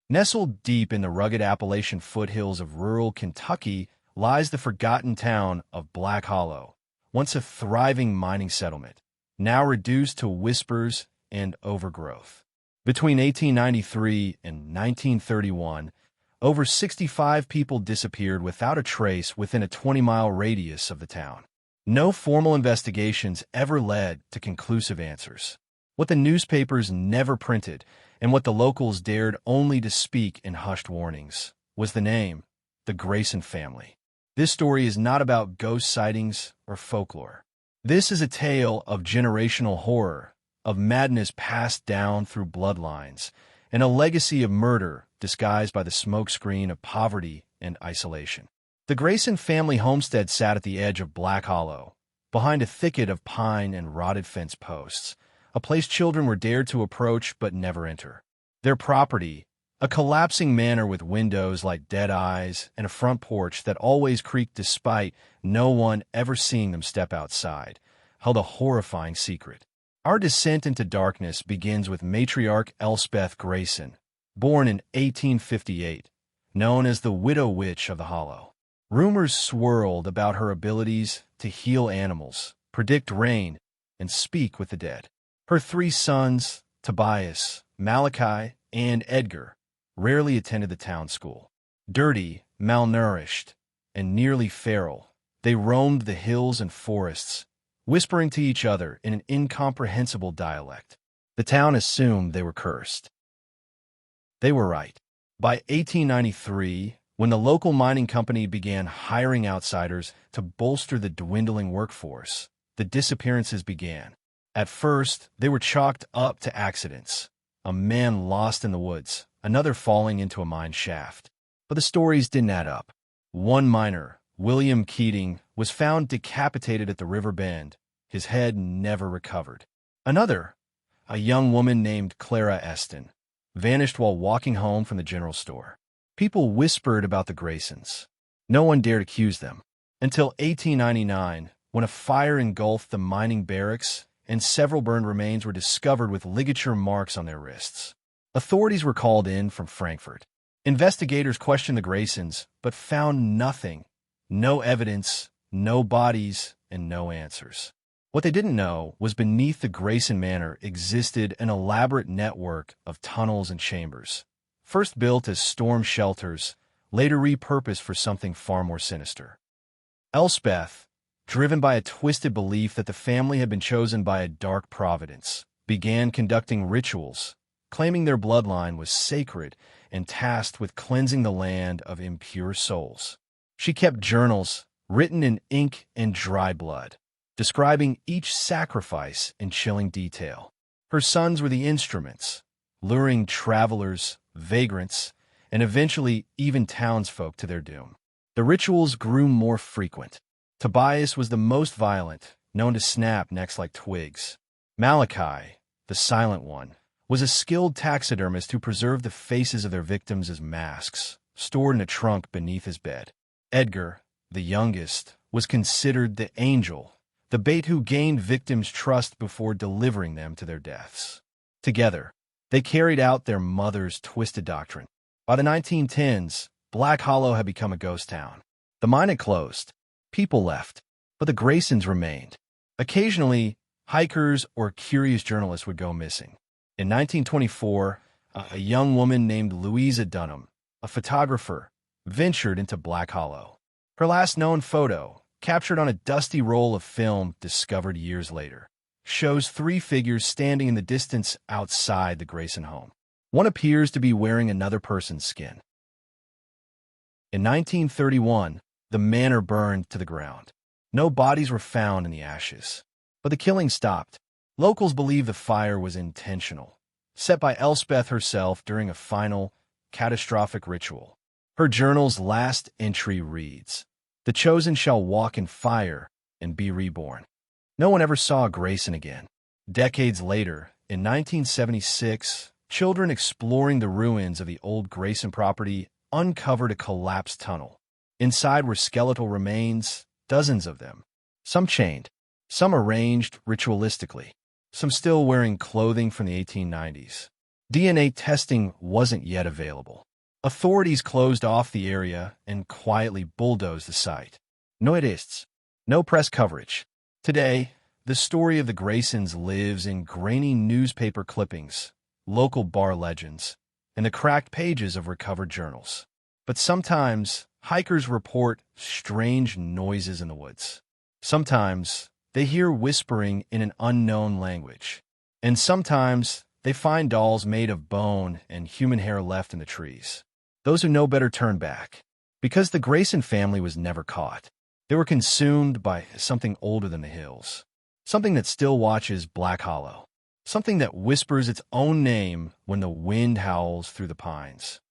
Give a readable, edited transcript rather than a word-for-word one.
Nestled deep in the rugged Appalachian foothills of rural Kentucky lies the forgotten town of Black Hollow, once a thriving mining settlement, now reduced to whispers and overgrowth. Between 1893 and 1931, over 65 people disappeared without a trace within a 20-mile radius of the town. No formal investigations ever led to conclusive answers. What the newspapers never printed, and what the locals dared only to speak in hushed warnings, was the name, the Grayson family. This story is not about ghost sightings or folklore. This is a tale of generational horror, of madness passed down through bloodlines, and a legacy of murder disguised by the smokescreen of poverty and isolation. The Grayson family homestead sat at the edge of Black Hollow, behind a thicket of pine and rotted fence posts, a place children were dared to approach but never enter. Their property, a collapsing manor with windows like dead eyes and a front porch that always creaked despite no one ever seeing them step outside, held a horrifying secret. Our descent into darkness begins with matriarch Elspeth Grayson, born in 1858, known as the Widow Witch of the Hollow. Rumors swirled about her abilities to heal animals, predict rain, and speak with the dead. Her three sons, Tobias, Malachi, and Edgar, rarely attended the town school. Dirty, malnourished, and nearly feral, they roamed the hills and forests, whispering to each other in an incomprehensible dialect. The town assumed they were cursed. They were right. By 1893, when the local mining company began hiring outsiders to bolster the dwindling workforce, the disappearances began. At first, they were chalked up to accidents. A man lost in the woods, another falling into a mine shaft. But the stories didn't add up. One miner, William Keating, was found decapitated at the river bend, his head never recovered. Another, a young woman named Clara Eston, vanished while walking home from the general store. People whispered about the Graysons. No one dared accuse them. Until 1899, when a fire engulfed the mining barracks and several burned remains were discovered with ligature marks on their wrists. Authorities were called in from Frankfurt. Investigators questioned the Graysons, but found nothing. No evidence, no bodies, and no answers. What they didn't know was beneath the Grayson Manor existed an elaborate network of tunnels and chambers, first built as storm shelters, later repurposed for something far more sinister. Elspeth, driven by a twisted belief that the family had been chosen by a dark providence, began conducting rituals, claiming their bloodline was sacred and tasked with cleansing the land of impure souls. She kept journals, written in ink and dry blood, describing each sacrifice in chilling detail. Her sons were the instruments, luring travelers, vagrants, and eventually even townsfolk to their doom. The rituals grew more frequent. Tobias was the most violent, known to snap necks like twigs. Malachi, the silent one, was a skilled taxidermist who preserved the faces of their victims as masks, stored in a trunk beneath his bed. Edgar, the youngest, was considered the angel, the bait who gained victims' trust before delivering them to their deaths. Together, they carried out their mother's twisted doctrine. By the 1910s, Black Hollow had become a ghost town. The mine had closed. People left, but the Graysons remained. Occasionally, hikers or curious journalists would go missing. In 1924, a young woman named Louisa Dunham, a photographer, ventured into Black Hollow. Her last known photo, captured on a dusty roll of film discovered years later, shows three figures standing in the distance outside the Grayson home. One appears to be wearing another person's skin. In 1931, the manor burned to the ground. No bodies were found in the ashes, but the killing stopped. Locals believe the fire was intentional, set by Elspeth herself during a final, catastrophic ritual. Her journal's last entry reads, "The chosen shall walk in fire and be reborn." No one ever saw Grayson again. Decades later, in 1976, children exploring the ruins of the old Grayson property uncovered a collapsed tunnel. Inside were skeletal remains, dozens of them, some chained, some arranged ritualistically, some still wearing clothing from the 1890s. DNA testing wasn't yet available. Authorities closed off the area and quietly bulldozed the site. No arrests, no press coverage. Today, the story of the Graysons lives in grainy newspaper clippings, local bar legends, and the cracked pages of recovered journals. But sometimes, hikers report strange noises in the woods. Sometimes, they hear whispering in an unknown language. And sometimes, they find dolls made of bone and human hair left in the trees. Those who know better turn back. Because the Grayson family was never caught. They were consumed by something older than the hills. Something that still watches Black Hollow. Something that whispers its own name when the wind howls through the pines.